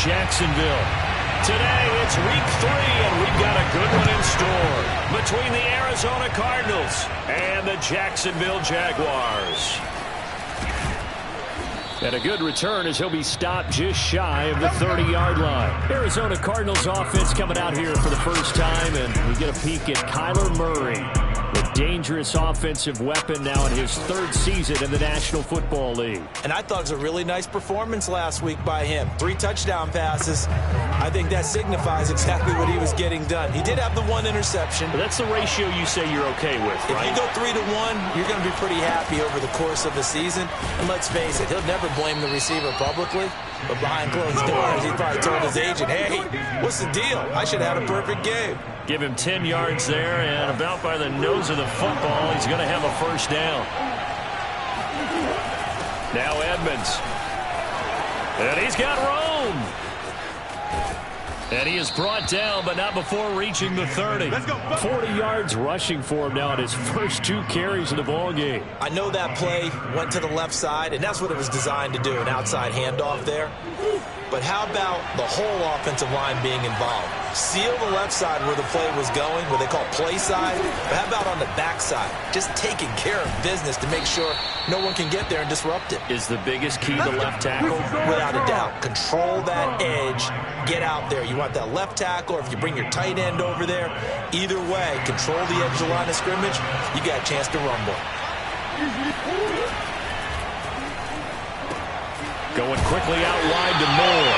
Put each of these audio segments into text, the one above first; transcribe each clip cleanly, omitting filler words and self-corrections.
Jacksonville. Today, it's week 3, and we've got a good one in store between the Arizona Cardinals and the Jacksonville Jaguars. And a good return as he'll be stopped just shy of the 30-yard line. Arizona Cardinals offense coming out here for the first time, and we get a peek at Kyler Murray, the dangerous offensive weapon now in his 3rd season in the National Football League. And I thought it was a really nice performance last week by him. 3 touchdown passes. I think that signifies exactly what he was getting done. He did have the 1 interception. But that's the ratio you say you're okay with, right? If you go 3-to-1, you're going to be pretty happy over the course of the season. And let's face it, he'll never blame the receiver publicly. But behind closed doors, he probably told his agent, hey, what's the deal? I should have had a perfect game. Give him 10 yards there, and about by the nose of the football, he's going to have a first down. Now Edmonds. And he's got room. And he is brought down, but not before reaching the 30. 40 yards rushing for him now in his first 2 carries of the ball game. I know that play went to the left side, and that's what it was designed to do, an outside handoff there. But how about the whole offensive line being involved? Seal the left side where the play was going, what they call play side. But how about on the back side? Just taking care of business to make sure no one can get there and disrupt it. Is the biggest key the left tackle? Without a doubt. Control that edge. Get out there. You want that left tackle, or if you bring your tight end over there, either way, control the edge of the line of scrimmage, you got a chance to rumble. Going quickly out wide to Moore.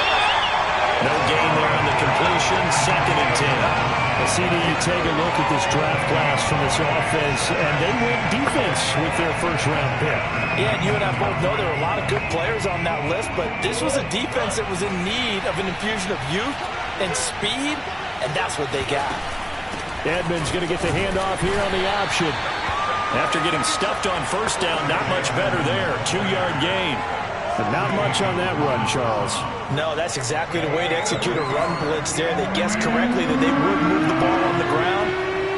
No gain there on the completion. 2nd and 10. Well, CD, you take a look at this draft class from this offense, and they went defense with their first-round pick. Yeah, and you and I both know there were a lot of good players on that list, but this was a defense that was in need of an infusion of youth and speed, and that's what they got. Edmonds going to get the handoff here on the option. After getting stuffed on first down, not much better there. 2-yard gain. But not much on that run, Charles. No, that's exactly the way to execute a run blitz there. They guessed correctly that they would move the ball on the ground,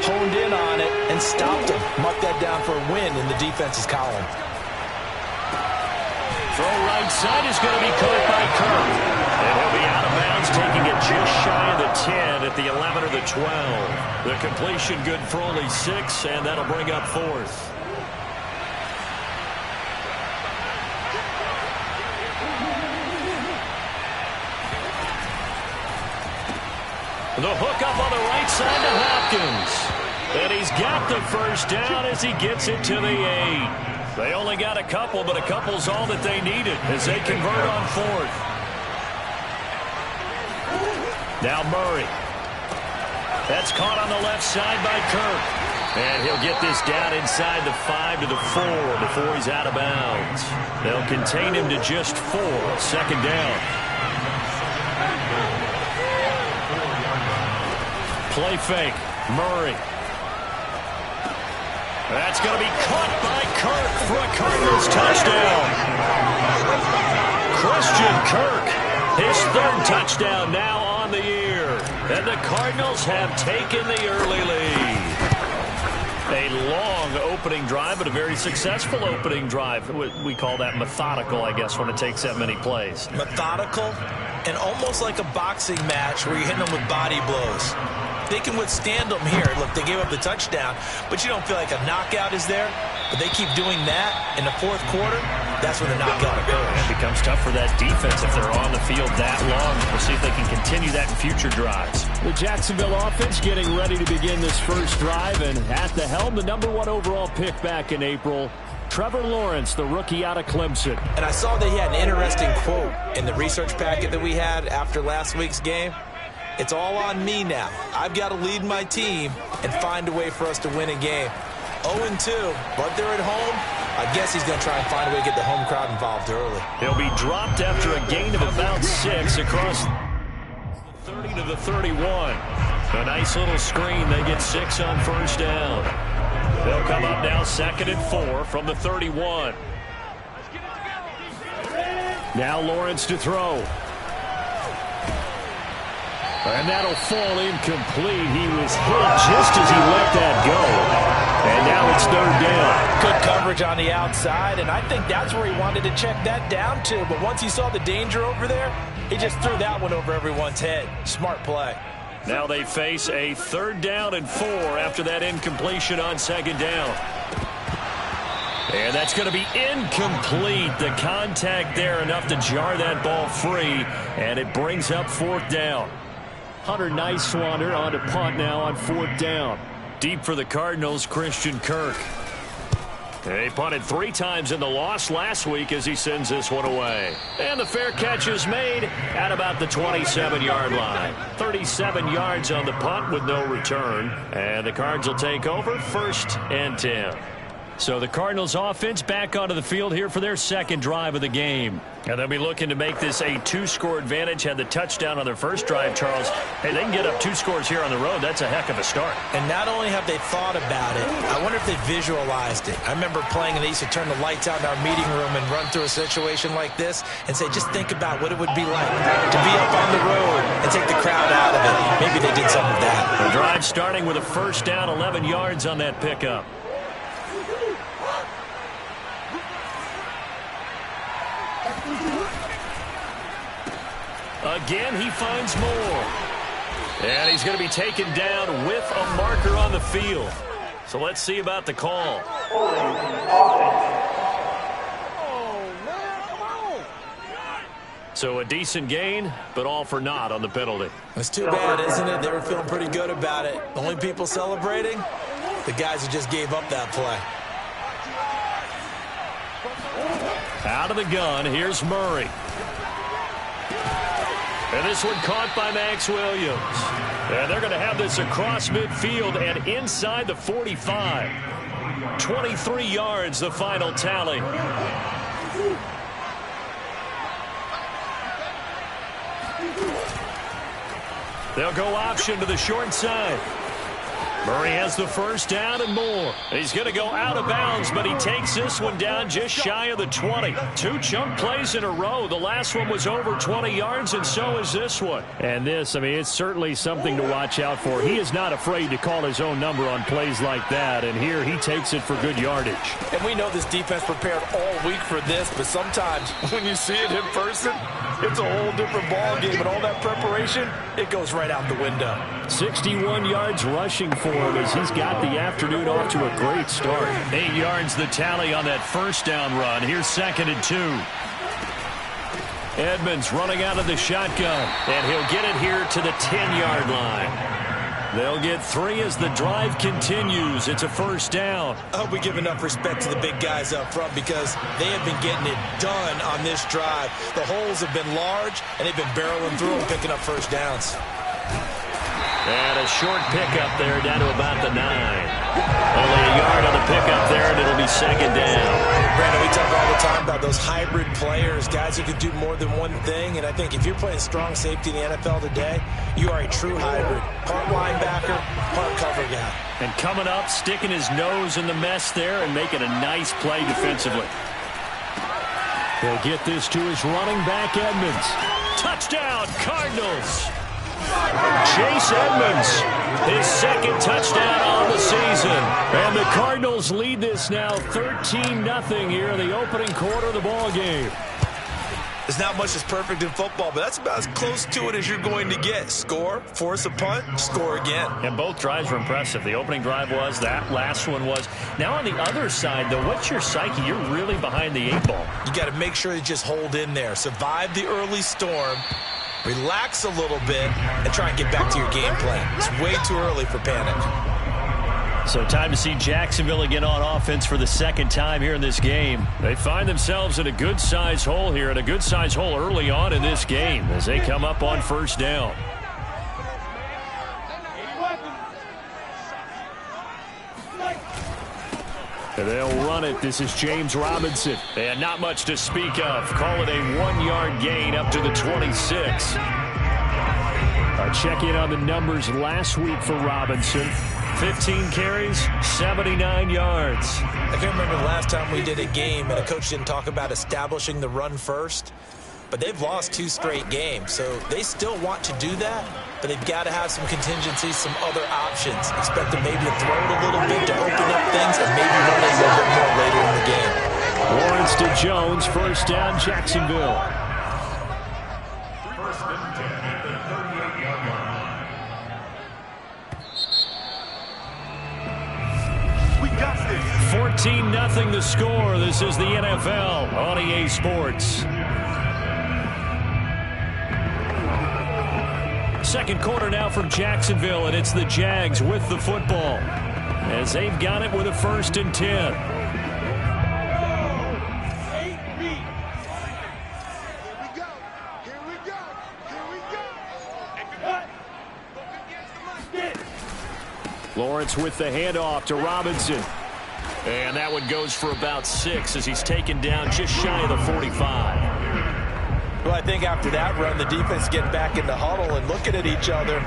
honed in on it, and stopped him. Marked that down for a win in the defense's column. Throw right side is going to be caught by Kirk. And he'll be out of bounds, taking it just shy of the 10 at the 11 or the 12. The completion good for only 6, and that'll bring up 4th. The hook up on the right side to Hopkins. And he's got the first down as he gets it to the 8. They only got a couple, but a couple's all that they needed as they convert on 4th. Now Murray. That's caught on the left side by Kirk. And he'll get this down inside the 5 to the 4 before he's out of bounds. They'll contain him to just 4. 2nd down. Play fake. Murray. That's going to be caught by Kirk for a Cardinals touchdown. Christian Kirk, his 3rd touchdown now on the year. And the Cardinals have taken the early lead. A long opening drive, but a very successful opening drive. We call that methodical, I guess, when it takes that many plays. Methodical and almost like a boxing match where you're hitting them with body blows. They can withstand them here. Look, they gave up the touchdown, but you don't feel like a knockout is there. But they keep doing that in the 4th quarter. That's when the knockout occurs. It becomes tough for that defense if they're on the field that long. We'll see if they can continue that in future drives. The Jacksonville offense getting ready to begin this first drive, and at the helm, the #1 overall pick back in April, Trevor Lawrence, the rookie out of Clemson. And I saw that he had an interesting quote in the research packet that we had after last week's game. It's all on me now. I've got to lead my team and find a way for us to win a game. 0-2, but they're at home. I guess he's going to try and find a way to get the home crowd involved early. He'll be dropped after a gain of about 6 across the 30 to the 31. A nice little screen. They get 6 on first down. They'll come up now 2nd and 4 from the 31. Now Lawrence to throw. And that'll fall incomplete. He was hit just as he let that go. And now it's third down. Good coverage on the outside, and I think that's where he wanted to check that down to. But once he saw the danger over there, he just threw that one over everyone's head. Smart play. Now they face a 3rd down and 4 after that incompletion on 2nd down. And that's going to be incomplete. The contact there enough to jar that ball free, and it brings up 4th down. Hunter Nicewander on to punt now on 4th down. Deep for the Cardinals, Christian Kirk. They punted 3 times in the loss last week as he sends this one away. And the fair catch is made at about the 27-yard line. 37 yards on the punt with no return. And the Cards will take over 1st and 10. So the Cardinals offense back onto the field here for their 2nd drive of the game. And they'll be looking to make this a 2-score advantage. Had the touchdown on their first drive, Charles. Hey, they can get up 2 scores here on the road. That's a heck of a start. And not only have they thought about it, I wonder if they visualized it. I remember playing and they used to turn the lights out in our meeting room and run through a situation like this and say, just think about what it would be like to be up on the road and take the crowd out of it. Maybe they did some of that. The drive starting with a 1st down, 11 yards on that pickup. Again, he finds more. And he's going to be taken down with a marker on the field. So let's see about the call. So a decent gain, but all for naught on the penalty. It's too bad, isn't it? They were feeling pretty good about it. The only people celebrating, the guys who just gave up that play. Out of the gun, here's Murray. And this one caught by Max Williams. And they're going to have this across midfield and inside the 45. 23 yards, the final tally. They'll go option to the short side. Murray has the 1st down and more. He's going to go out of bounds, but he takes this one down just shy of the 20. 2 chunk plays in a row. The last one was over 20 yards, and so is this one. And this, I mean, it's certainly something to watch out for. He is not afraid to call his own number on plays like that, and here he takes it for good yardage. And we know this defense prepared all week for this, but sometimes when you see it in person, it's a whole different ball game, and all that preparation, it goes right out the window. 61 yards rushing for him as he's got the afternoon off to a great start. 8 yards the tally on that 1st down run. Here's 2nd and 2. Edmonds running out of the shotgun, and he'll get it here to the 10-yard line. They'll get 3 as the drive continues. It's a 1st down. I hope we give enough respect to the big guys up front because they have been getting it done on this drive. The holes have been large, and they've been barreling through and picking up 1st downs. And a short pickup there down to about the 9. Only a yard on the pickup there, and it'll be 2nd down. Brandon, we talk all the time about those hybrid players, guys who can do more than one thing. And I think if you're playing strong safety in the NFL today, you are a true hybrid. Part linebacker, part cover guy. And coming up, sticking his nose in the mess there and making a nice play defensively. They'll get this to his running back, Edmonds. Touchdown, Cardinals. Chase Edmonds, his 2nd touchdown on the season. And the Cardinals lead this now 13-0 here in the opening quarter of the ball game. There's not much that's perfect in football, but that's about as close to it as you're going to get. Score, force a punt, score again. And both drives were impressive. The opening drive was, that last one was. Now on the other side, though, what's your psyche? You're really behind the 8 ball. You got to make sure you just hold in there. Survive the early storm. Relax a little bit and try and get back to your game plan. It's way too early for panic. So time to see Jacksonville again on offense for the 2nd time here in this game. They find themselves in a good-sized hole here, and a good-sized hole early on in this game as they come up on 1st down. They'll run it. This is James Robinson. And not much to speak of. Call it a 1-yard gain up to the 26. A check-in on the numbers last week for Robinson. 15 carries, 79 yards. I can't remember the last time we did a game and a coach didn't talk about establishing the run first. but they've lost 2 straight games. So they still want to do that, but they've got to have some contingencies, some other options. Expect them maybe to throw it a little bit to open up things and maybe run it a little bit more later in the game. Lawrence to Jones, first down, Jacksonville. 14-0 the score. This is the NFL on EA Sports. Second quarter now from Jacksonville, and it's the Jags with the football as they've got it with a 1st and 10. Lawrence with the handoff to Robinson. And that one goes for about 6 as he's taken down just shy of the 45. Well, I think after that run, the defense getting back in the huddle and looking at each other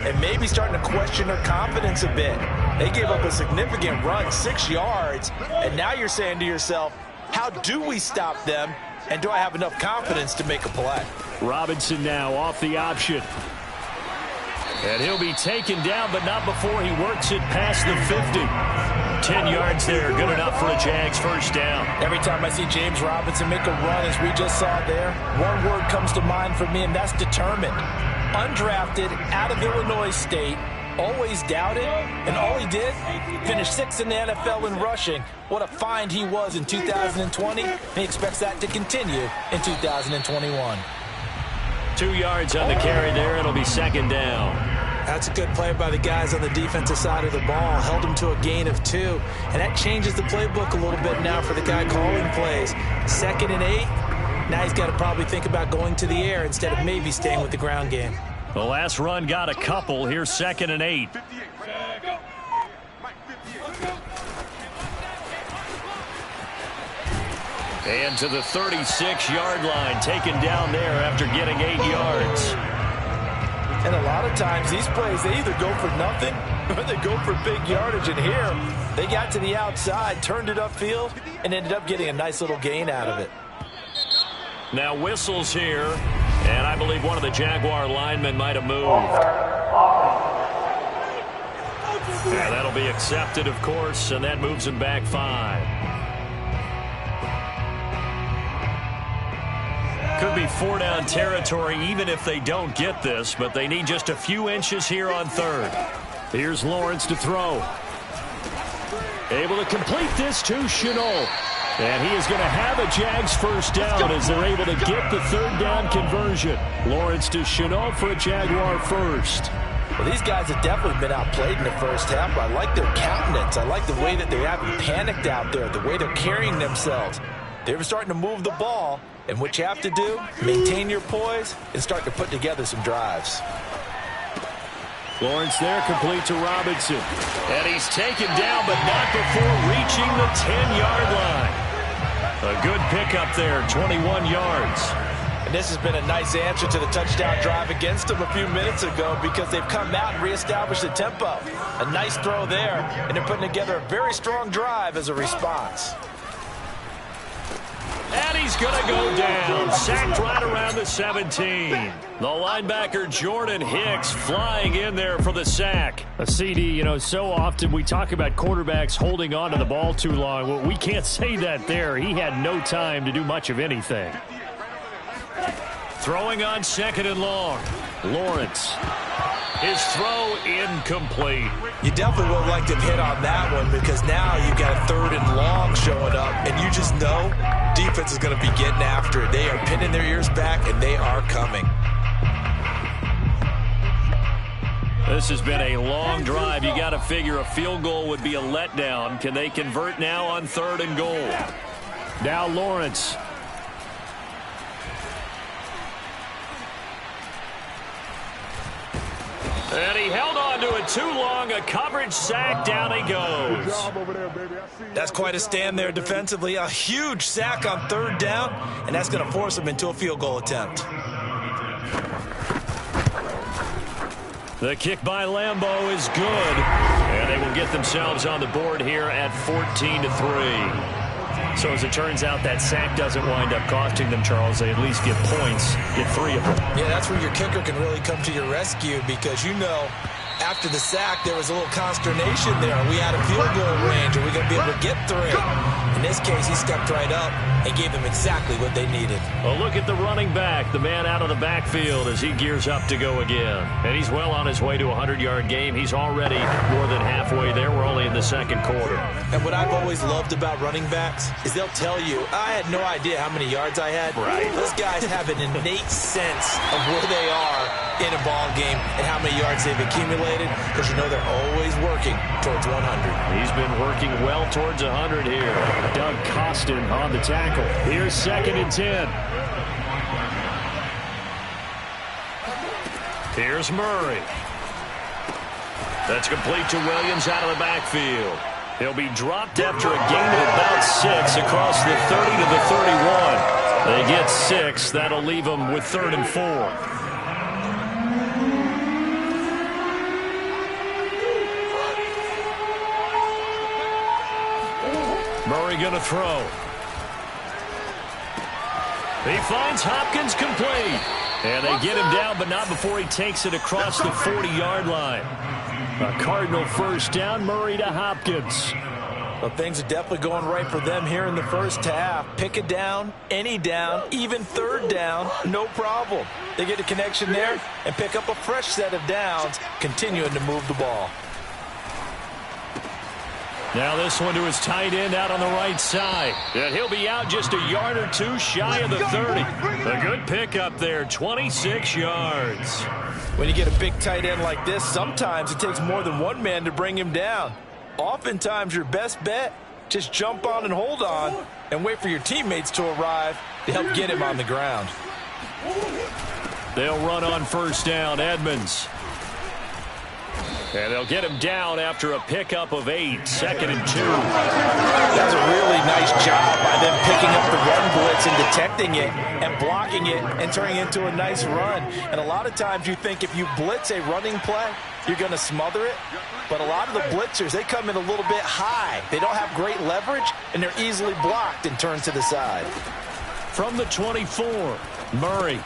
and maybe starting to question their confidence a bit. They gave up a significant run, 6 yards, and now you're saying to yourself, how do we stop them, and do I have enough confidence to make a play? Robinson now off the option. And he'll be taken down, but not before he works it past the 50. 10 yards there, good enough for a Jags first down. Every time I see James Robinson make a run, as we just saw there, one word comes to mind for me, and that's determined. Undrafted, out of Illinois State, always doubted, and all he did, finished 6th in the NFL in rushing. What a find he was in 2020. He expects that to continue in 2021. 2 yards on the carry there. It'll be 2nd down. That's a good play by the guys on the defensive side of the ball. Held him to a gain of 2. And that changes the playbook a little bit now for the guy calling plays. 2nd and 8. Now he's got to probably think about going to the air instead of maybe staying with the ground game. The last run got a couple. Here's 2nd and 8. And to the 36-yard line, taken down there after getting 8 yards. And a lot of times these plays, they either go for nothing or they go for big yardage. And here, they got to the outside, turned it upfield, and ended up getting a nice little gain out of it. Now whistles here, and I believe one of the Jaguar linemen might have moved. Yeah, that'll be accepted, of course, and that moves him back 5. Could be 4-down territory even if they don't get this, but they need just a few inches here on 3rd. Here's Lawrence to throw. Able to complete this to Chenault. And he is going to have a Jags first down as they're able to get the 3rd down conversion. Lawrence to Chenault for a Jaguar first. Well, these guys have definitely been outplayed in the first half, but I like their countenance. I like the way that they haven't panicked out there, the way they're carrying themselves. They were starting to move the ball, and what you have to do, maintain your poise and start to put together some drives. Lawrence there, complete to Robinson. And he's taken down, but not before reaching the 10-yard line. A good pickup there, 21 yards. And this has been a nice answer to the touchdown drive against them a few minutes ago because they've come out and reestablished the tempo. A nice throw there, and they're putting together a very strong drive as a response. And he's going to go down. Sacked right around the 17. The linebacker, Jordan Hicks, flying in there for the sack. A CD, you know, so often we talk about quarterbacks holding on to the ball too long. Well, we can't say that there. He had no time to do much of anything. Throwing on 2nd and long. Lawrence. His throw incomplete. You definitely would like to hit on that one because now you've got a 3rd and long showing up, and you just know defense is going to be getting after it. They are pinning their ears back, and they are coming. This has been a long drive. You got to figure a field goal would be a letdown. Can they convert now on 3rd and goal? Now Lawrence. And he held on to it too long. A coverage sack. Down he goes. That's quite a stand there defensively. A huge sack on 3rd down, and that's going to force them into a field goal attempt. The kick by Lambeau is good. And they will get themselves on the board here at 14-3. So as it turns out, that sack doesn't wind up costing them, Charles. They at least get points, get 3 of them. Yeah, that's where your kicker can really come to your rescue because, after the sack, there was a little consternation there. We had a field goal range. Are we going to be able to get 3? In this case, he stepped right up and gave them exactly what they needed. Well, look at the running back, the man out of the backfield as he gears up to go again. And he's well on his way to a 100-yard game. He's already more than halfway there. We're only in the second quarter. And what I've always loved about running backs is they'll tell you, I had no idea how many yards I had. Right. Those guys have an innate sense of where they are in a ball game and how many yards they've accumulated because they're always working towards 100. He's been working well towards 100 here. Doug Costin on the tackle. Here's 2nd and 10. Here's Murray. That's complete to Williams out of the backfield. He'll be dropped after a gain of about 6 across the 30 to the 31. They get 6. That'll leave them with 3rd and 4. Murray going to throw. He finds Hopkins complete. And they get him down, but not before he takes it across the 40-yard line. A Cardinal first down, Murray to Hopkins. Well, things are definitely going right for them here in the first half. Pick a down, any down, even 3rd down, no problem. They get a connection there and pick up a fresh set of downs, continuing to move the ball. Now this one to his tight end out on the right side. And he'll be out just a yard or 2 shy of the 30. A good pickup there, 26 yards. When you get a big tight end like this, sometimes it takes more than one man to bring him down. Oftentimes your best bet, just jump on and hold on and wait for your teammates to arrive to help get him on the ground. They'll run on first down, Edmonds. And they'll get him down after a pickup of 8, 2nd and 2. That was a really nice job by them picking up the run blitz and detecting it and blocking it and turning it into a nice run. And a lot of times you think if you blitz a running play, you're going to smother it. But a lot of the blitzers, they come in a little bit high. They don't have great leverage, and they're easily blocked and turned to the side. From the 24, Murray.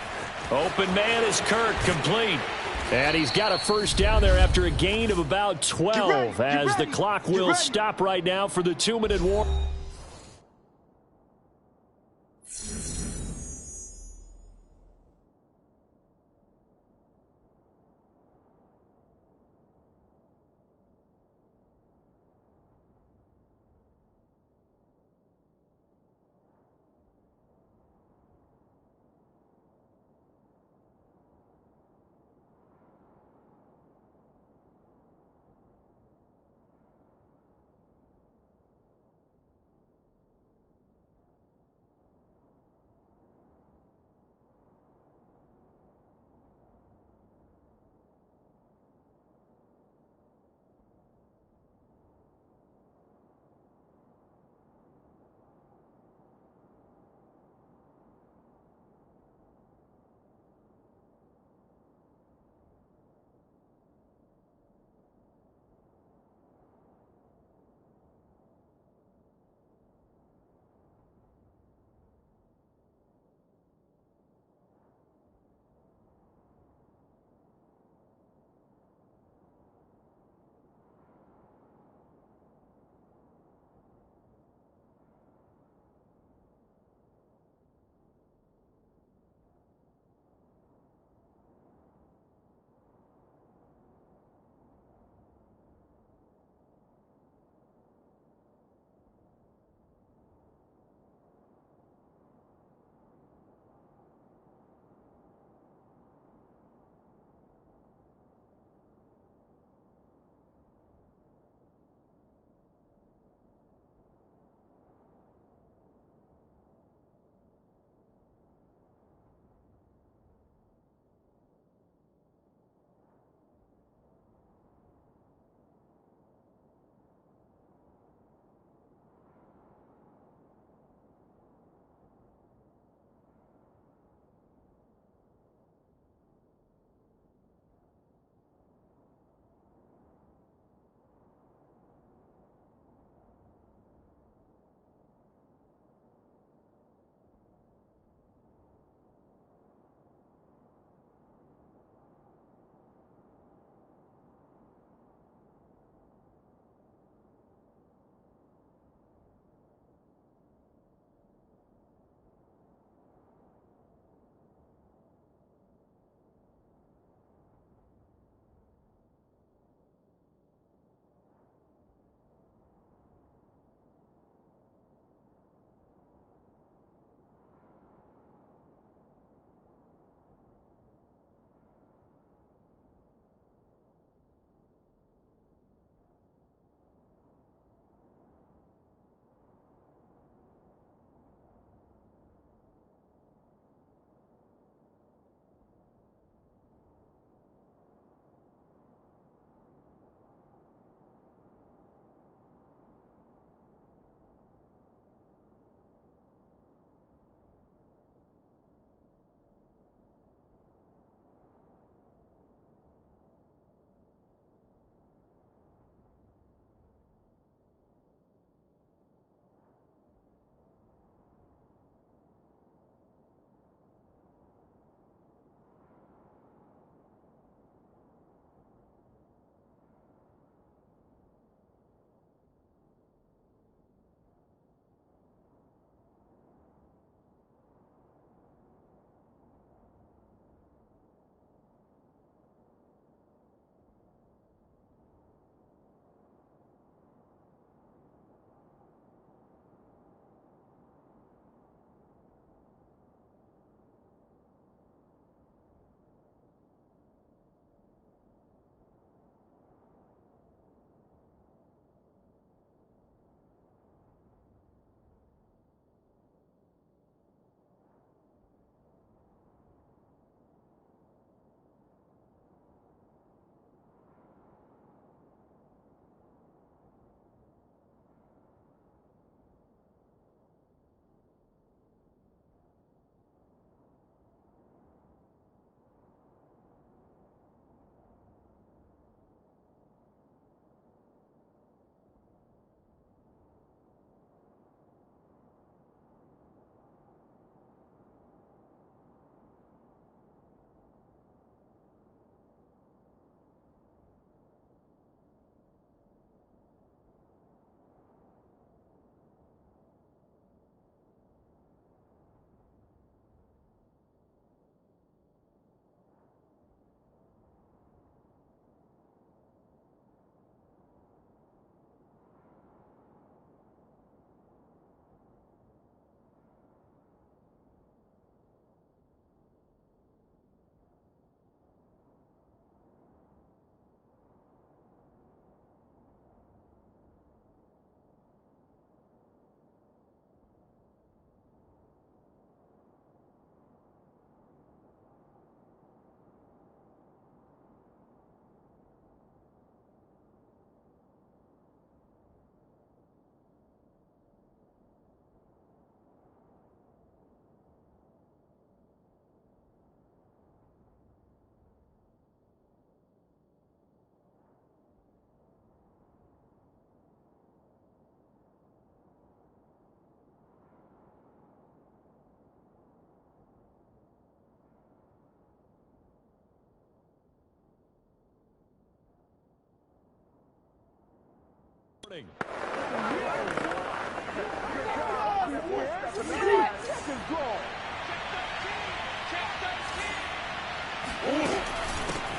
Open man is Kirk, complete. And he's got a first down there after a gain of about 12 as the clock will stop right now for the 2-minute warning.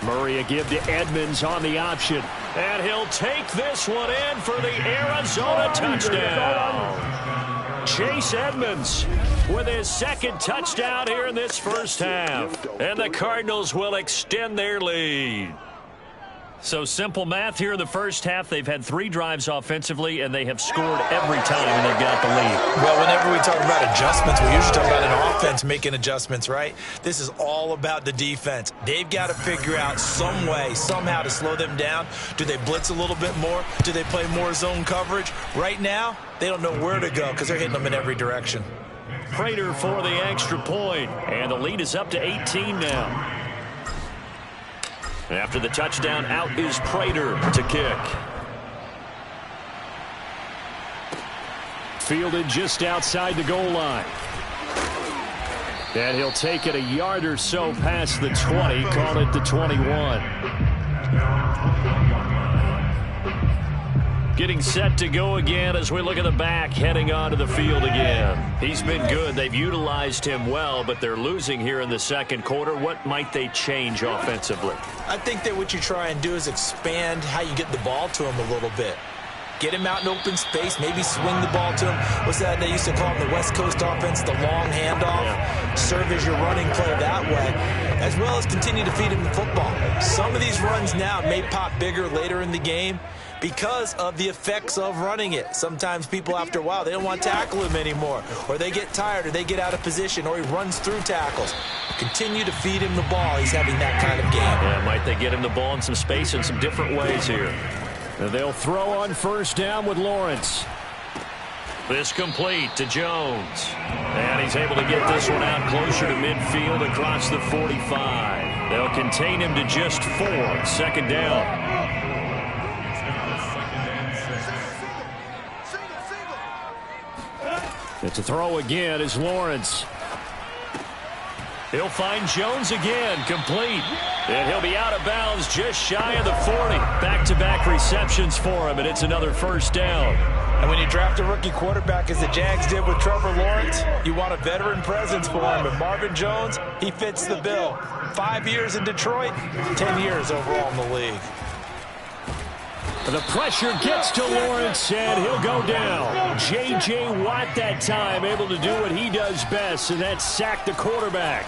Murray a give to Edmonds on the option. And he'll take this one in for the Arizona touchdown. Chase Edmonds with his second touchdown here in this first half. And the Cardinals will extend their lead. So simple math here in the first half. They've had 3 drives offensively, and they have scored every time, and they've got the lead. Well, whenever we talk about adjustments, we usually talk about an offense making adjustments, right? This is all about the defense. They've got to figure out some way, somehow to slow them down. Do they blitz a little bit more? Do they play more zone coverage? Right now, they don't know where to go because they're hitting them in every direction. Prater for the extra point, and the lead is up to 18 now. After the touchdown, out is Prater to kick. Fielded just outside the goal line. And he'll take it a yard or so past the 20, call it the 21. Getting set to go again as we look at the back heading onto the field again. He's been good. They've utilized him well, but they're losing here in the second quarter. What might they change offensively? I think that what you try and do is expand how you get the ball to him a little bit. Get him out in open space, maybe swing the ball to him. What's that they used to call him, the West Coast offense, the long handoff? Yeah. Serve as your running play that way, as well as continue to feed him the football. Some of these runs now may pop bigger later in the game because of the effects of running it. Sometimes people, after a while, they don't want to tackle him anymore, or they get tired, or they get out of position, or he runs through tackles. Continue to feed him the ball. He's having that kind of game. Yeah, might they get him the ball in some space in some different ways here. They'll throw on first down with Lawrence. This complete to Jones. And he's able to get this one out closer to midfield across the 45. They'll contain him to just 4. Second down. It's a throw again is Lawrence. He'll find Jones again, complete. And he'll be out of bounds just shy of the 40. Back-to-back receptions for him, and it's another first down. And when you draft a rookie quarterback, as the Jags did with Trevor Lawrence, you want a veteran presence for him. And Marvin Jones, he fits the bill. 5 years in Detroit, 10 years overall in the league. The pressure gets to Lawrence, and he'll go down. J.J. Watt that time able to do what he does best, and that's sack the quarterback.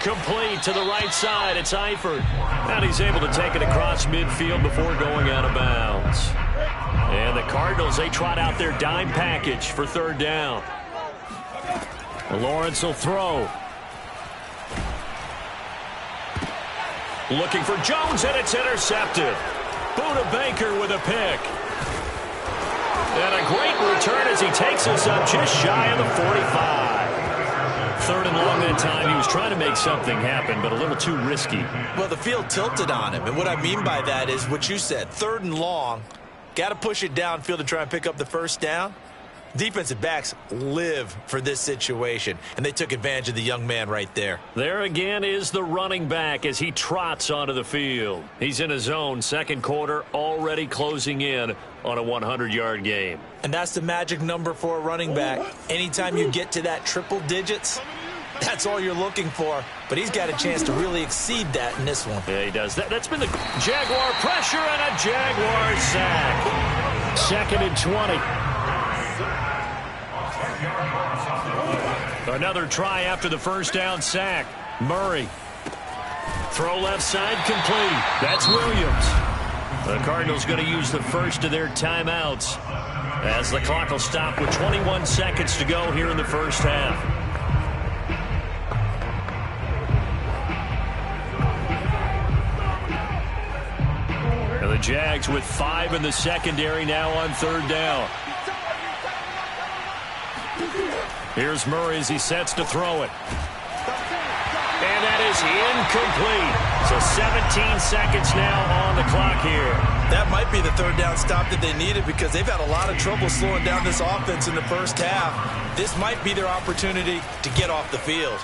Complete to the right side. It's Eifert. And he's able to take it across midfield before going out of bounds. And the Cardinals, they trot out their dime package for third down. Lawrence will throw. Looking for Jones, and it's intercepted. Buda Baker with a pick. And a great return as he takes us up just shy of the 45. Third and long that time. He was trying to make something happen, but a little too risky. Well, the field tilted on him, and what I mean by that is what you said. Third and long, got to push it downfield to try and pick up the first down. Defensive backs live for this situation, and they took advantage of the young man right there. There again is the running back as he trots onto the field. He's in his zone, second quarter, already closing in on a 100-yard game. And that's the magic number for a running back. Anytime you get to that triple digits, that's all you're looking for. But he's got a chance to really exceed that in this one. Yeah, he does. That's been the Jaguar pressure and a Jaguar sack. Second and 20. Another try after the first down sack. Murray. Throw left side complete. That's Williams. The Cardinals going to use the first of their timeouts as the clock will stop with 21 seconds to go here in the first half. And the Jags with 5 in the secondary now on third down. Here's Murray as he sets to throw it. And that is incomplete. So 17 seconds now on the clock here. That might be the third down stop that they needed because they've had a lot of trouble slowing down this offense in the first half. This might be their opportunity to get off the field.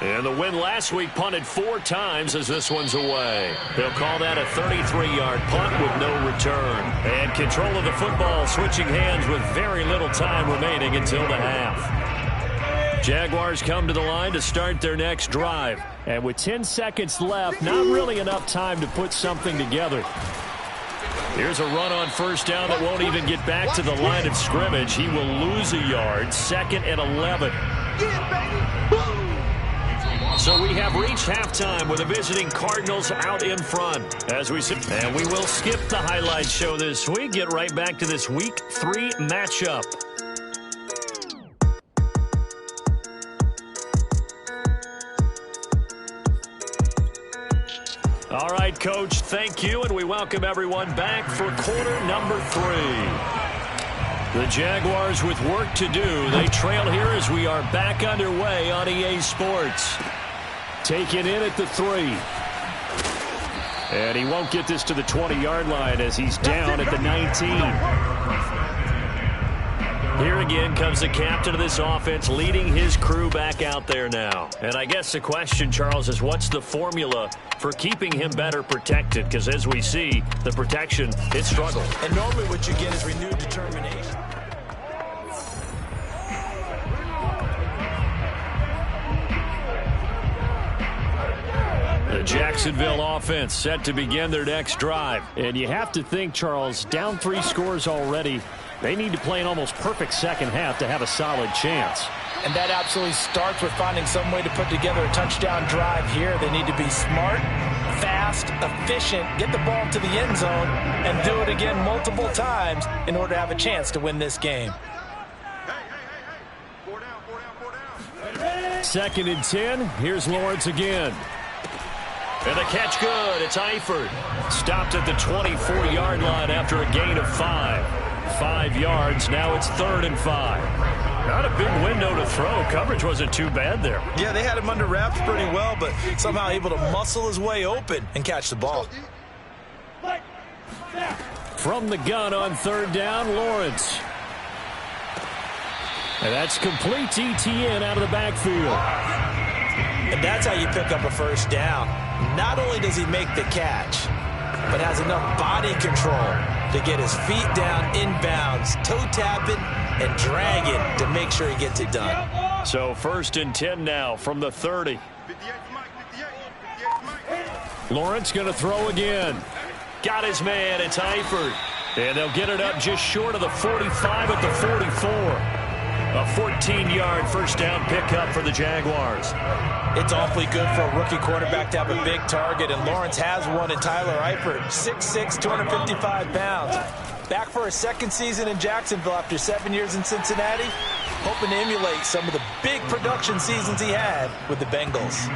And the win last week punted 4 times as this one's away. They'll call that a 33-yard punt with no return. And control of the football switching hands with very little time remaining until the half. Jaguars come to the line to start their next drive. And with 10 seconds left, not really enough time to put something together. Here's a run on first down that won't even get back to the line of scrimmage. He will lose a yard, 2nd and 11. So we have reached halftime with the visiting Cardinals out in front. And we will skip the highlight show this week. Get right back to this Week 3 matchup. All right, Coach, thank you, and we welcome everyone back for quarter number 3. The Jaguars with work to do. They trail here as we are back underway on EA Sports. Taken in at the 3. And he won't get this to the 20-yard line as he's down at the 19. Here again comes the captain of this offense leading his crew back out there now. And I guess the question, Charles, is what's the formula for keeping him better protected? Because as we see, the protection, it struggled. And normally what you get is renewed determination. The Jacksonville offense set to begin their next drive. And you have to think, Charles, down 3 scores already. They need to play an almost perfect second half to have a solid chance. And that absolutely starts with finding some way to put together a touchdown drive here. They need to be smart, fast, efficient, get the ball to the end zone, and do it again multiple times in order to have a chance to win this game. 2nd and 10. Here's Lawrence again. And the catch good. It's Eifert. Stopped at the 24-yard line after a gain of 5. 5 yards. Now it's 3rd and 5. Not a big window to throw. Coverage wasn't too bad there. Yeah, they had him under wraps pretty well, but somehow able to muscle his way open and catch the ball. From the gun on 3rd down, Lawrence. And that's complete to Etienne out of the backfield. And that's how you pick up a first down. Not only does he make the catch, but has enough body control to get his feet down inbounds, toe tapping, and dragging to make sure he gets it done. So 1st and 10 now from the 30. Lawrence going to throw again. Got his man. It's Eifert. And they'll get it up just short of the 45 at the 44. A 14-yard first down pickup for the Jaguars. It's awfully good for a rookie quarterback to have a big target, and Lawrence has one in Tyler Eifert, 6'6", 255 pounds. Back for his 2nd season in Jacksonville after 7 years in Cincinnati, hoping to emulate some of the big production seasons he had with the Bengals.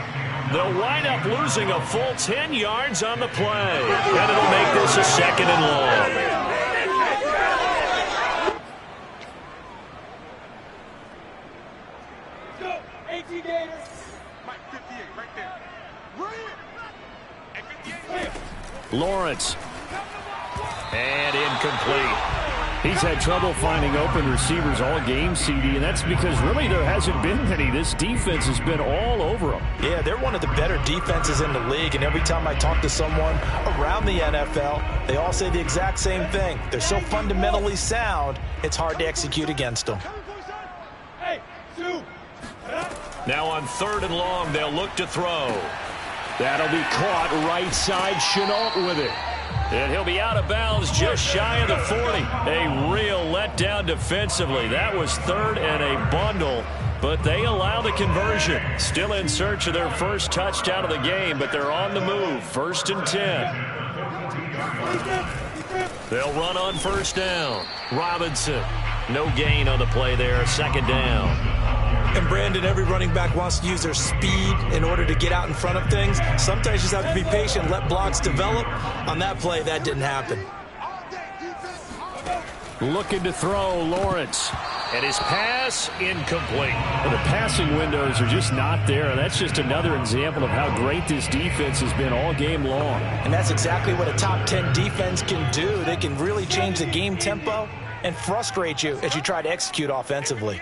They'll wind up losing a full 10 yards on the play, and it'll make this a 2nd and long. Lawrence. And incomplete. He's had trouble finding open receivers all game, CD, and that's because really there hasn't been many. This defense has been all over them. Yeah, they're one of the better defenses in the league, and every time I talk to someone around the NFL, they all say the exact same thing. They're so fundamentally sound, it's hard to execute against them. Now on 3rd and long, they'll look to throw. That'll be caught right side. Shenault with it. And he'll be out of bounds just shy of the 40. A real letdown defensively. That was 3rd and a bundle, but they allow the conversion. Still in search of their first touchdown of the game, but they're on the move. 1st and 10. They'll run on 1st down. Robinson. No gain on the play there. 2nd down. And Brandon, every running back wants to use their speed in order to get out in front of things. Sometimes you just have to be patient, let blocks develop. On that play, that didn't happen. Looking to throw, Lawrence. And his pass, incomplete. Well, the passing windows are just not there. That's just another example of how great this defense has been all game long. And that's exactly what a top 10 defense can do. They can really change the game tempo and frustrate you as you try to execute offensively.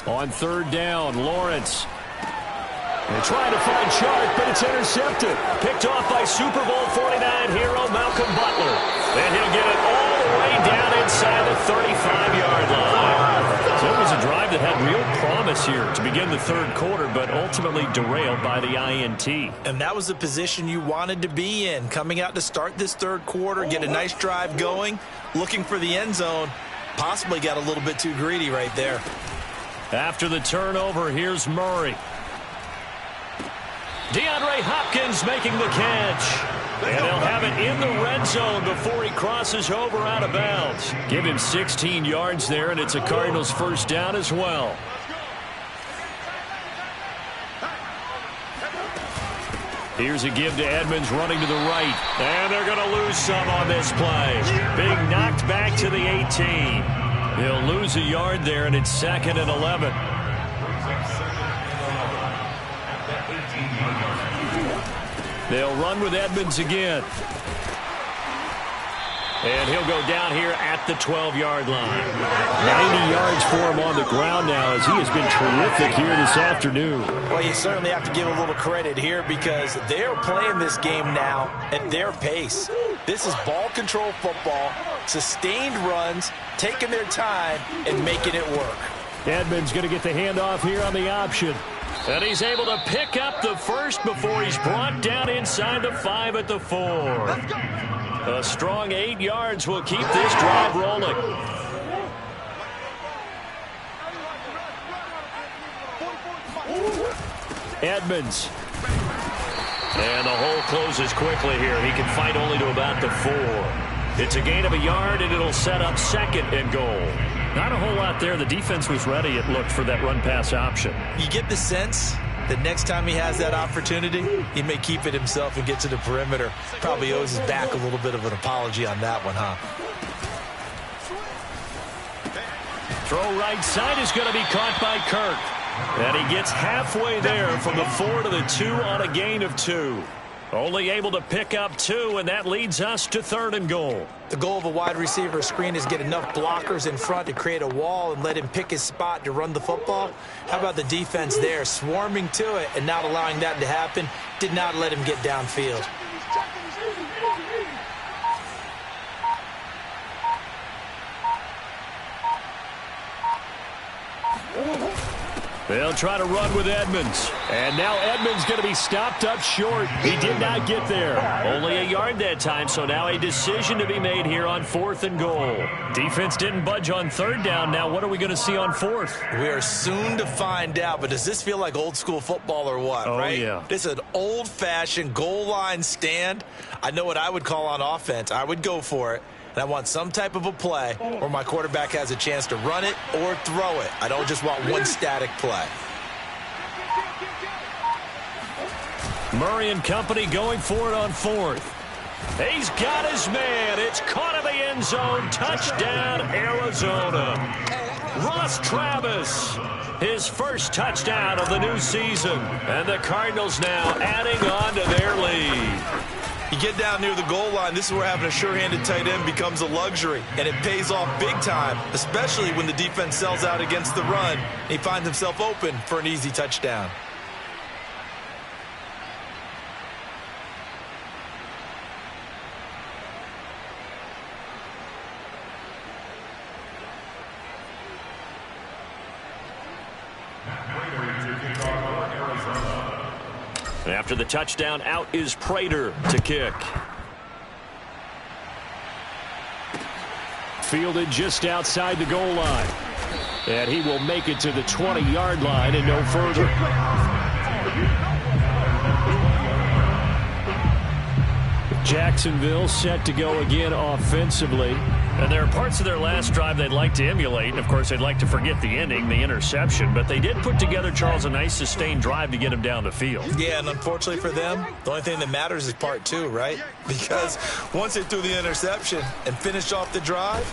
On 3rd down, Lawrence. They're trying to find Chark, but it's intercepted. Picked off by Super Bowl 49 hero Malcolm Butler. And he'll get it all the way down inside the 35-yard line. So it was a drive that had real promise here to begin the third quarter, but ultimately derailed by the INT. And that was the position you wanted to be in, coming out to start this third quarter, get a nice drive going, looking for the end zone. Possibly got a little bit too greedy right there. After the turnover, here's Murray. DeAndre Hopkins making the catch. And they'll have it in the red zone before he crosses over out of bounds. Give him 16 yards there, and it's a Cardinals first down as well. Here's a give to Edmonds running to the right. And they're going to lose some on this play. Being knocked back to the 18. He'll lose a yard there, and it's 2nd and 11. They'll run with Edmonds again. And he'll go down here at the 12-yard line. 90 yards for him on the ground now as he has been terrific here this afternoon. Well, you certainly have to give a little credit here because they're playing this game now at their pace. This is ball control football, sustained runs, taking their time, and making it work. Edmonds going to get the handoff here on the option. And he's able to pick up the first before he's brought down inside the 5 at the 4. A strong 8 yards will keep this drive rolling. Edmonds. And the hole closes quickly here. He can fight only to about the 4. It's a gain of a yard, and it'll set up 2nd and goal. Not a whole lot there. The defense was ready, it looked, for that run-pass option. You get the sense that next time he has that opportunity, he may keep it himself and get to the perimeter. Probably owes his back a little bit of an apology on that one, huh? Throw right side is going to be caught by Kirk. And he gets halfway there from the 4 to the 2 on a gain of 2. Only able to pick up 2, and that leads us to 3rd and goal. The goal of a wide receiver screen is get enough blockers in front to create a wall and let him pick his spot to run the football. How about the defense there, swarming to it and not allowing that to happen? Did not let him get downfield. They'll try to run with Edmonds. And now Edmonds going to be stopped up short. He did not get there. Only a yard that time, so now a decision to be made here on 4th and goal. Defense didn't budge on 3rd down. Now what are we going to see on 4th? We are soon to find out, but does this feel like old school football or what, right? Yeah. This is an old-fashioned goal line stand. I know what I would call on offense. I would go for it. And I want some type of a play where my quarterback has a chance to run it or throw it. I don't just want one static play. Murray and company going for it on 4th. He's got his man. It's caught in the end zone. Touchdown, Arizona. Ross Travis, his first touchdown of the new season. And the Cardinals now adding on to their lead. You get down near the goal line, this is where having a sure-handed tight end becomes a luxury, and it pays off big time, especially when the defense sells out against the run. He finds himself open for an easy touchdown. After the touchdown, out is Prater to kick. Fielded just outside the goal line. And he will make it to the 20-yard line and no further. Jacksonville set to go again offensively. And there are parts of their last drive they'd like to emulate. And, of course, they'd like to forget the ending, the interception. But they did put together, Charles, a nice sustained drive to get him down the field. Yeah, and unfortunately for them, the only thing that matters is part 2, right? Because once they threw the interception and finished off the drive,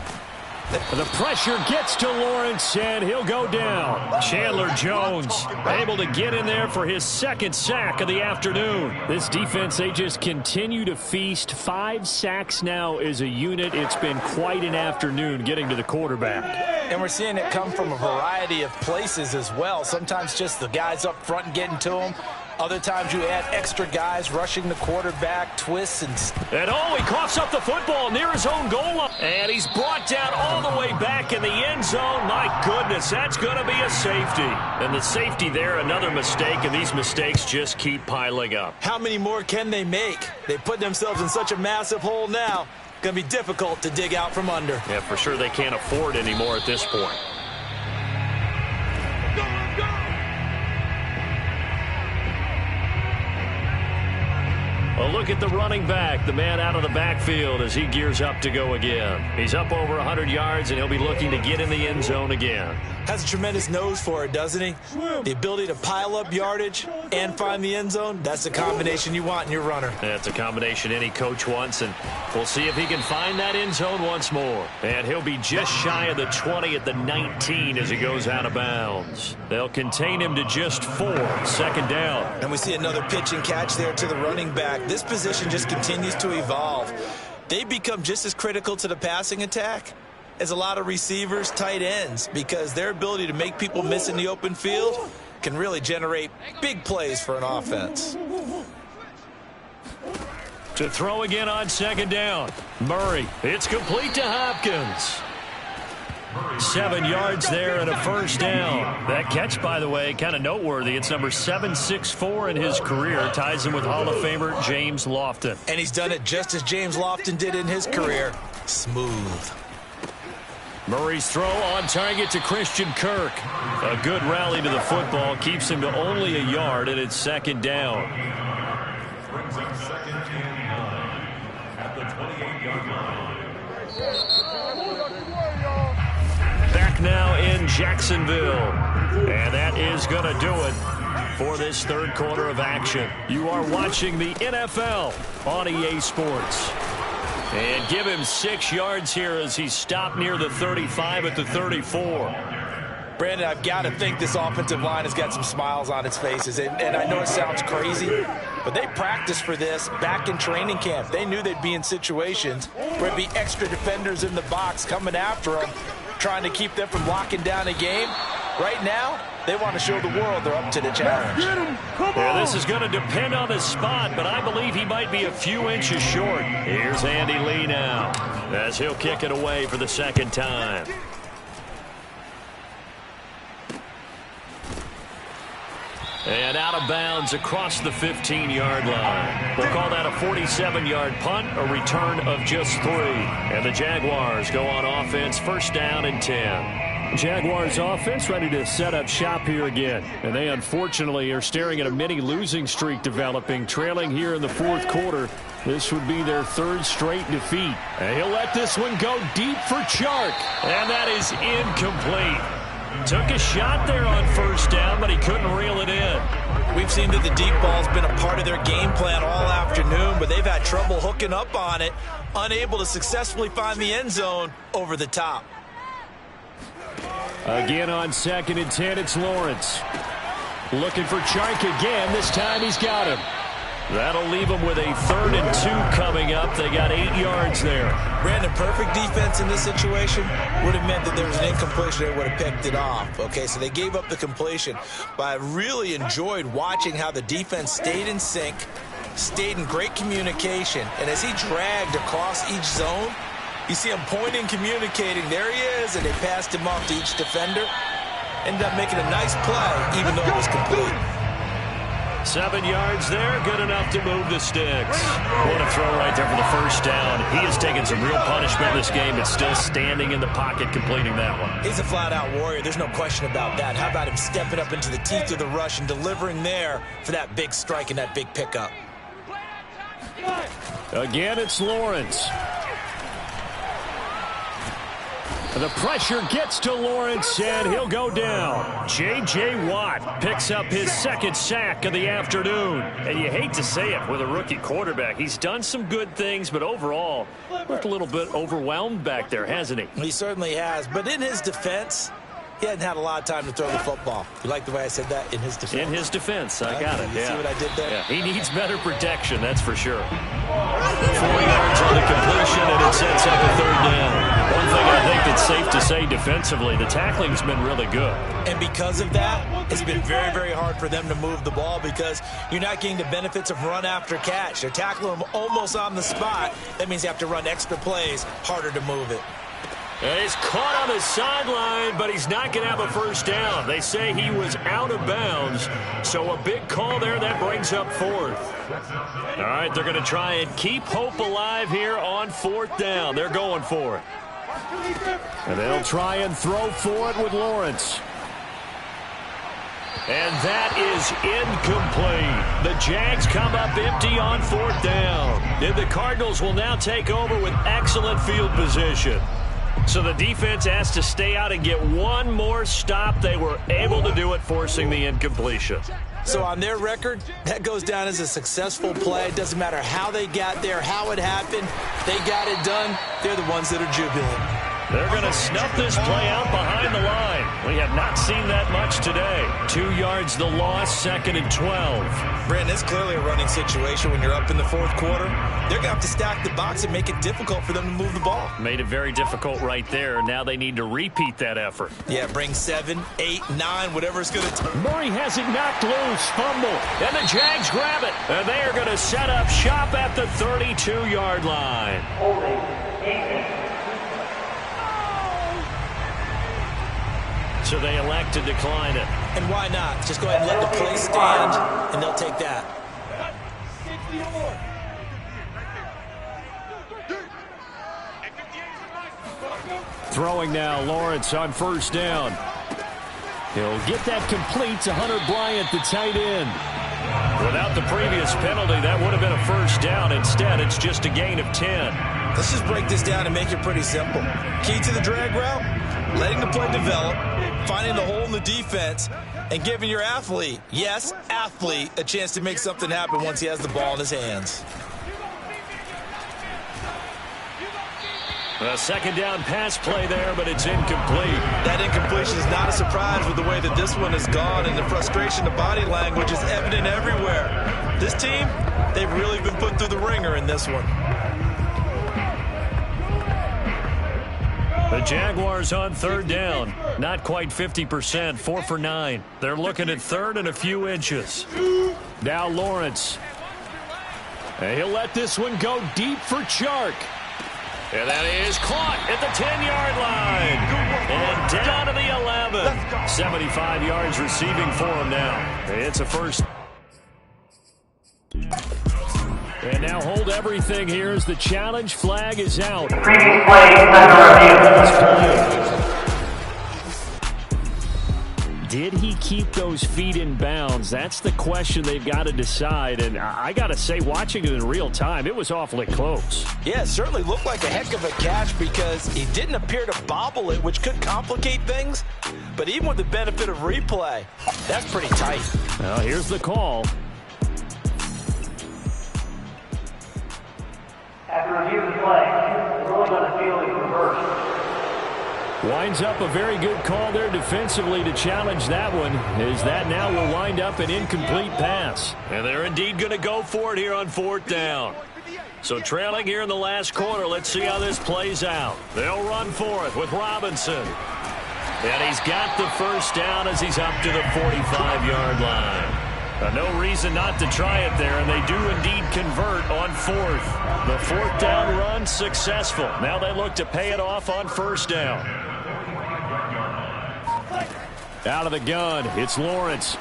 the pressure gets to Lawrence, and he'll go down. Chandler Jones able to get in there for his 2nd sack of the afternoon. This defense, they just continue to feast. 5 sacks now as a unit. It's been quite an afternoon getting to the quarterback. And we're seeing it come from a variety of places as well. Sometimes just the guys up front getting to him. Other times you add extra guys rushing the quarterback, twists and... And he coughs up the football near his own goal line. And he's brought down all the way back in the end zone. My goodness, that's going to be a safety. And the safety there, another mistake, and these mistakes just keep piling up. How many more can they make? They put themselves in such a massive hole now. Going to be difficult to dig out from under. Yeah, for sure they can't afford anymore at this point. A look at the running back, the man out of the backfield as he gears up to go again. He's up over 100 yards, and he'll be looking to get in the end zone again. Has a tremendous nose for it, doesn't he? The ability to pile up yardage and find the end zone, that's the combination you want in your runner. That's a combination any coach wants, and we'll see if he can find that end zone once more. And he'll be just shy of the 20 at the 19 as he goes out of bounds. They'll contain him to just 4, second down. And we see another pitch and catch there to the running back. This position just continues to evolve. They become just as critical to the passing attack as a lot of receivers, tight ends, because their ability to make people miss in the open field can really generate big plays for an offense. To throw again on second down. Murray, it's complete to Hopkins. 7 yards there and a first down. That catch, by the way, kind of noteworthy. It's number 764 in his career. Ties him with Hall of Famer James Lofton. And he's done it just as James Lofton did in his career. Smooth. Murray's throw on target to Christian Kirk. A good rally to the football. Keeps him to only a yard, and it's second down. Back now in Jacksonville. And that is going to do it for this third quarter of action. You are watching the NFL on EA Sports. And give him 6 yards here as he stopped near the 35 at the 34. Brandon, I've got to think this offensive line has got some smiles on its faces. And I know it sounds crazy, but they practiced for this back in training camp. They knew they'd be in situations where it'd be extra defenders in the box coming after them, trying to keep them from locking down a game. Right now, they want to show the world they're up to the challenge. Yeah, this is going to depend on the spot, but I believe he might be a few inches short. Here's Andy Lee now as he'll kick it away for the second time. And out of bounds across the 15-yard line. We'll call that a 47-yard punt, a return of just 3. And the Jaguars go on offense, first down and 10. Jaguars offense ready to set up shop here again. And they unfortunately are staring at a mini losing streak developing, trailing here in the fourth quarter. This would be their 3rd straight defeat. And he'll let this one go deep for Chark. And that is incomplete. Took a shot there on first down, but he couldn't reel it in. We've seen that the deep ball's been a part of their game plan all afternoon, but they've had trouble hooking up on it, unable to successfully find the end zone over the top. Again on second and 10, it's Lawrence. Looking for Chark again. This time he's got him. That'll leave them with a 3rd and 2 coming up. They got 8 yards there. Brandon, perfect defense in this situation would have meant that there was an incompletion. They would have picked it off. Okay, so they gave up the completion. But I really enjoyed watching how the defense stayed in sync, stayed in great communication. And as he dragged across each zone, you see him pointing, communicating. There he is, and they passed him off to each defender. Ended up making a nice play, even though it was complete. 7 yards there, good enough to move the sticks. What a throw right there for the first down. He has taken some real punishment in this game, but still standing in the pocket, completing that one. He's a flat-out warrior. There's no question about that. How about him stepping up into the teeth of the rush and delivering there for that big strike and that big pickup? Again, it's Lawrence. The pressure gets to Lawrence, and he'll go down. J.J. Watt picks up his 2nd sack of the afternoon. And you hate to say it with a rookie quarterback. He's done some good things, but overall, looked a little bit overwhelmed back there, hasn't he? He certainly has. But in his defense, he hadn't had a lot of time to throw the football. You like the way I said that? In his defense? In his defense. I got it. You see what I did there? Yeah, he needs better protection, that's for sure. 4 yards on the completion, and it sets up a third down. One thing I think that's safe to say defensively, the tackling's been really good. And because of that, it's been very, very hard for them to move the ball because you're not getting the benefits of run after catch. They're tackling them almost on the spot. That means you have to run extra plays, harder to move it. And he's caught on the sideline, but he's not going to have a first down. They say he was out of bounds, so a big call there that brings up fourth. All right, they're going to try and keep hope alive here on fourth down. They're going for it. And they'll try and throw for it with Lawrence. And that is incomplete. The Jags come up empty on fourth down. And the Cardinals will now take over with excellent field position. So the defense has to stay out and get one more stop. They were able to do it, forcing the incompletion. So on their record, that goes down as a successful play. It doesn't matter how they got there, how it happened. They got it done. They're the ones that are jubilant. They're going to snuff this play out behind the line. We have not seen that much today. 2 yards the loss, 2nd and 12. Brandon, it's clearly a running situation when you're up in the fourth quarter. They're going to have to stack the box and make it difficult for them to move the ball. Made it very difficult right there. Now they need to repeat that effort. Yeah, bring 7, 8, 9, whatever it's going to take. Murray has it knocked loose, fumble, and the Jags grab it. And they are going to set up shop at the 32-yard line. So they elect to decline it. And why not? Just go ahead and let the play stand, and they'll take that. Throwing now, Lawrence on first down. He'll get that complete to Hunter Bryant, the tight end. Without the previous penalty, that would have been a first down. Instead, it's just a gain of 10. Let's just break this down and make it pretty simple. Key to the drag route, letting the play develop, finding the hole in the defense, and giving your athlete, yes, athlete, a chance to make something happen once he has the ball in his hands. A second down pass play there, but it's incomplete. That incompletion is not a surprise with the way that this one has gone, and the frustration, the body language is evident everywhere. This team, they've really been put through the ringer in this one. The Jaguars on third down. Not quite 50%, 4 for 9. They're looking at third and a few inches. Now Lawrence. And he'll let this one go deep for Chark. And that is caught at the 10-yard line. And down to the 11. 75 yards receiving for him now. It's a first. And now hold everything here as the challenge flag is out. Previous play under review. Did he keep those feet in bounds? That's the question they've got to decide. And I got to say, watching it in real time, it was awfully close. Yeah, it certainly looked like a heck of a catch because he didn't appear to bobble it, which could complicate things. But even with the benefit of replay, that's pretty tight. Well, here's the call. After review of the play, the ruling on the field is reversed. Winds up a very good call there defensively to challenge that one, as that now will wind up an incomplete pass. And they're indeed going to go for it here on fourth down. So trailing here in the last quarter, let's see how this plays out. They'll run for it with Robinson. And he's got the first down as he's up to the 45-yard line. No reason not to try it there, and they do indeed convert on fourth. The fourth down run successful. Now they look to pay it off on first down. Out of the gun, it's Lawrence.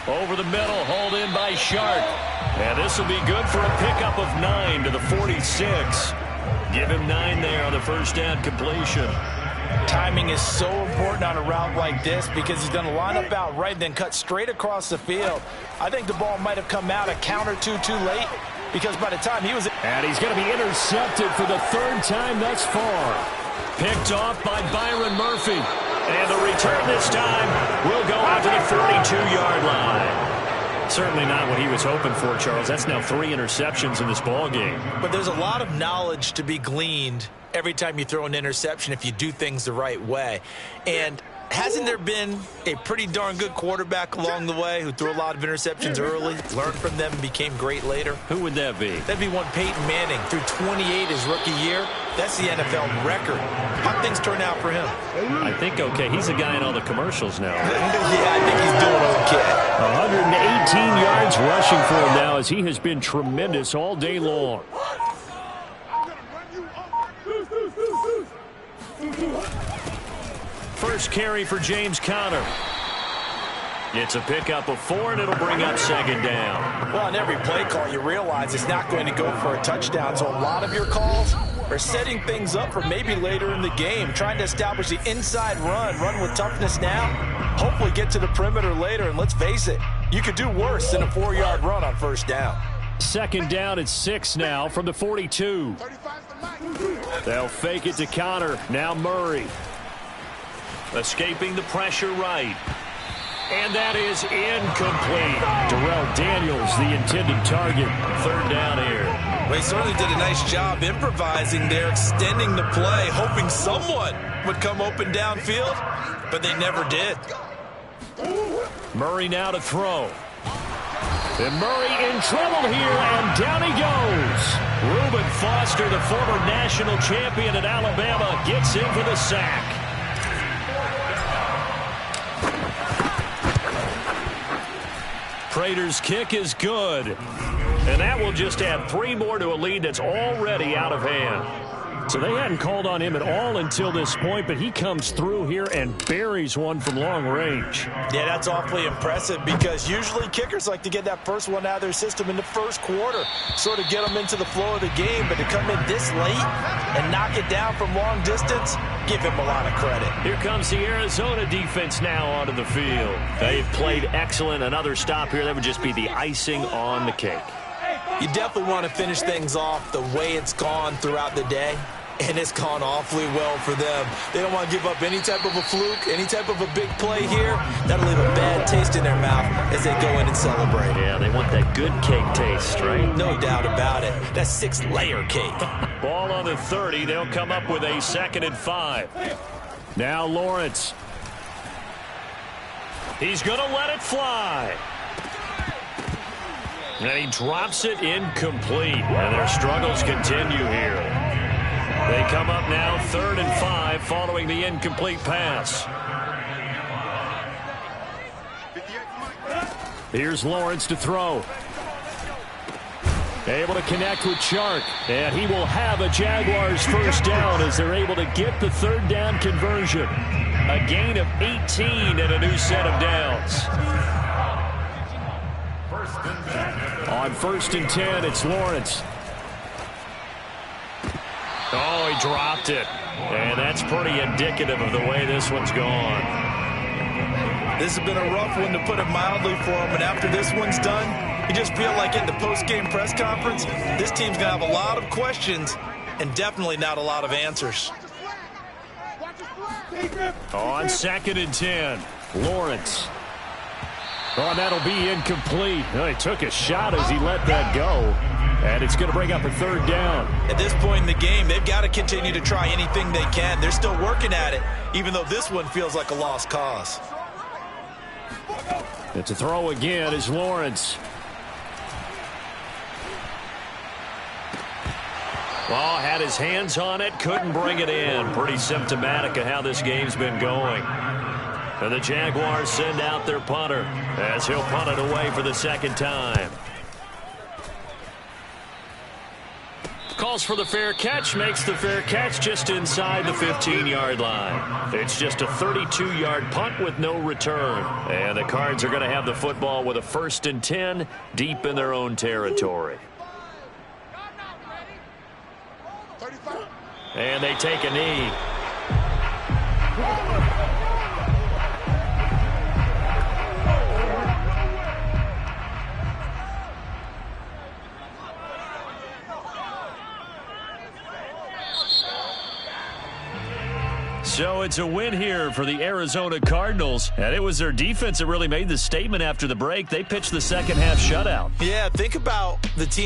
Over the middle, hauled in by Shark. And this will be good for a pickup of 9 to the 46. Give him 9 there on the first down completion. Timing is so important on a route like this because he's going to line up out right and then cut straight across the field. I think the ball might have come out a count or two too late because by the time he was... And he's going to be intercepted for the third time thus far. Picked off by Byron Murphy. And the return this time will go out to the 42-yard line. certainly not what he was hoping for, Charles. That's now 3 interceptions in this ball game. But there's a lot of knowledge to be gleaned every time you throw an interception if you do things the right way. And hasn't there been a pretty darn good quarterback along the way who threw a lot of interceptions early, learned from them, and became great later? Who would that be? That'd be one Peyton Manning. Threw 28 his rookie year. That's the NFL record. How'd things turn out for him? I think okay. He's a guy in all the commercials now. Yeah, I think he's doing okay. 118 yards rushing for him now as he has been tremendous all day long. First carry for James Conner. It's a pickup of 4, and it'll bring up 2nd down. Well, on every play call, you realize it's not going to go for a touchdown. So a lot of your calls are setting things up for maybe later in the game, trying to establish the inside run with toughness now, hopefully get to the perimeter later. And let's face it, you could do worse than a 4-yard run on 1st down. 2nd down at 6 now from the 42. They'll fake it to Conner. Now Murray. Escaping the pressure right. And that is incomplete. Darrell Daniels, the intended target. 3rd down here. Well, he certainly did a nice job improvising there, extending the play, hoping someone would come open downfield, but they never did. Murray now to throw. And Murray in trouble here, and down he goes. Reuben Foster, the former national champion at Alabama, gets in for the sack. Prater's kick is good. And that will just add 3 more to a lead that's already out of hand. So they hadn't called on him at all until this point, but he comes through here and buries one from long range. Yeah, that's awfully impressive because usually kickers like to get that first one out of their system in the first quarter, sort of get them into the flow of the game, but to come in this late and knock it down from long distance, give him a lot of credit. Here comes the Arizona defense now onto the field. They've played excellent. Another stop here, that would just be the icing on the cake. You definitely want to finish things off the way it's gone throughout the day, and it's gone awfully well for them. They don't want to give up any type of a fluke, any type of a big play here. That'll leave a bad taste in their mouth as they go in and celebrate. Yeah, they want that good cake taste, right? No doubt about it. That 6-layer cake. Ball on the 30. They'll come up with a 2nd and 5. Now Lawrence. He's going to let it fly. And he drops it incomplete. And their struggles continue here. They come up now 3rd and 5 following the incomplete pass. Here's Lawrence to throw. Able to connect with Chark. And he will have a Jaguars 1st down as they're able to get the 3rd down conversion. A gain of 18 and a new set of downs. On 1st and 10, it's Lawrence. Oh, he dropped it. And that's pretty indicative of the way this one's gone. This has been a rough one, to put it mildly, for him. And after this one's done, you just feel like in the post-game press conference, this team's going to have a lot of questions and definitely not a lot of answers. On 2nd and 10, Lawrence. Oh, that'll be incomplete. Oh, he took a shot as he let that go. And it's going to bring up a 3rd down. At this point in the game, they've got to continue to try anything they can. They're still working at it, even though this one feels like a lost cause. And to throw again is Lawrence. Well, had his hands on it, couldn't bring it in. Pretty symptomatic of how this game's been going. And the Jaguars send out their punter as he'll punt it away for the 2nd time. Calls for the fair catch, makes the fair catch just inside the 15-yard line. It's just a 32-yard punt with no return. And the Cards are going to have the football with a 1st and 10 deep in their own territory. And they take a knee. So it's a win here for the Arizona Cardinals, and it was their defense that really made the statement after the break. They pitched the second half shutout. Yeah, think about the team